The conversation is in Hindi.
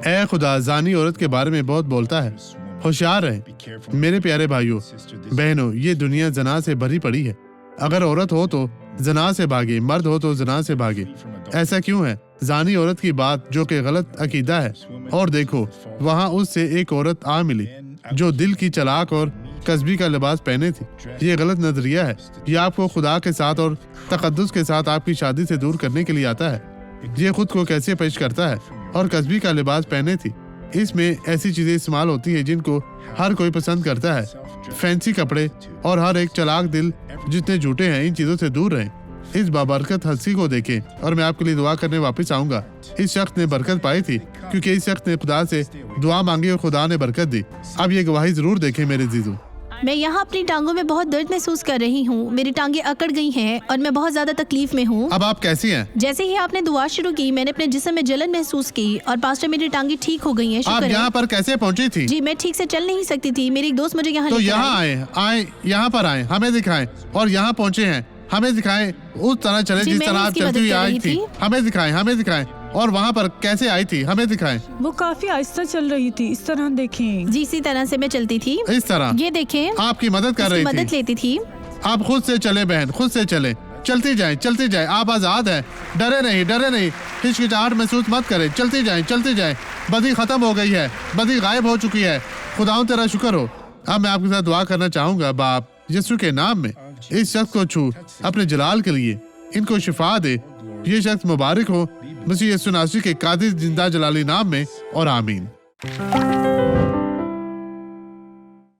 ऐ खुदा, जानी औरत के बारे में बहुत बोलता है, होशियार है। मेरे प्यारे भाइयों बहनों, ये दुनिया जना से भरी पड़ी है। अगर औरत हो तो जना से भागे, मर्द हो तो जना से भागे। ऐसा क्यों है? जानी औरत की बात जो कि गलत अकीदा है। और देखो, वहाँ उससे एक औरत आ मिली जो दिल की चलाक और कस्बी का लिबास पहने थी। ये गलत नजरिया है। ये आपको खुदा के साथ और तकद्दुस के साथ आपकी शादी से दूर करने के लिए आता है। ये खुद को कैसे पेश करता है और कस्बी का लिबास पहने थी। इसमें ऐसी चीजें इस्तेमाल होती है जिनको हर कोई पसंद करता है। फैंसी कपड़े और हर एक चलाक दिल जितने झूठे हैं, इन चीजों से दूर रहें। इस बाबरकत हस्ती को देखें और मैं आपके लिए दुआ करने वापस आऊंगा। इस शख्स ने बरकत पाई थी क्योंकि इस शख्स ने खुदा से दुआ मांगी और खुदा ने बरकत दी। अब ये गवाही जरूर देखें मेरे जीजू। मैं यहाँ अपनी टांगों में बहुत दर्द महसूस कर रही हूँ। मेरी टांगें अकड़ गई हैं और मैं बहुत ज्यादा तकलीफ में हूँ। अब आप कैसी हैं? जैसे ही आपने दुआ शुरू की, मैंने अपने जिस्म में जलन महसूस की और पास्टर मेरी टांगें ठीक हो गई हैं। आप शुक्र यहाँ है। पर कैसे पहुँची थी? जी, मैं ठीक से चल नहीं सकती थी। मेरी एक दोस्त मुझे यहाँ तो लेकर यहाँ आई। आए यहाँ पर आए, हमें दिखाएं। और यहाँ पहुँचे हैं, हमें दिखाएं। उस तरह चले जी, जिस मैंने तरह आप उसकी चलती हुई मदद कर आई रही थी। थी। हमें दिखाएं, हमें दिखाएं। और वहाँ पर कैसे आई थी, हमें दिखाएं। वो काफी आहिस्ता चल रही थी, इस तरह देखें। जी, इसी तरह से मैं चलती थी। इस तरह ये देखें, आपकी मदद कर उसकी रही मदद थी। लेती थी। आप खुद से चले बहन, खुद से चले। चलती जाएं, चलती जाएं। आप आजाद हैं। डरे नहीं, डरे नहीं। हिचकिचाहट महसूस मत करें। चलती जाएं, चलती जाएं। बदी खत्म हो गई है, बदी गायब हो चुकी है। खुदाओं तेरा शुक्र हो। अब मैं आपके साथ दुआ करना चाहूंगा। बाप यीशु के नाम में इस शख्स को छू अपने जलाल के लिए, इनको शिफा दे। ये शख्स मुबारक हो मसीह यीशु नासरी के कादिर जिंदा जलाली नाम में, और आमीन।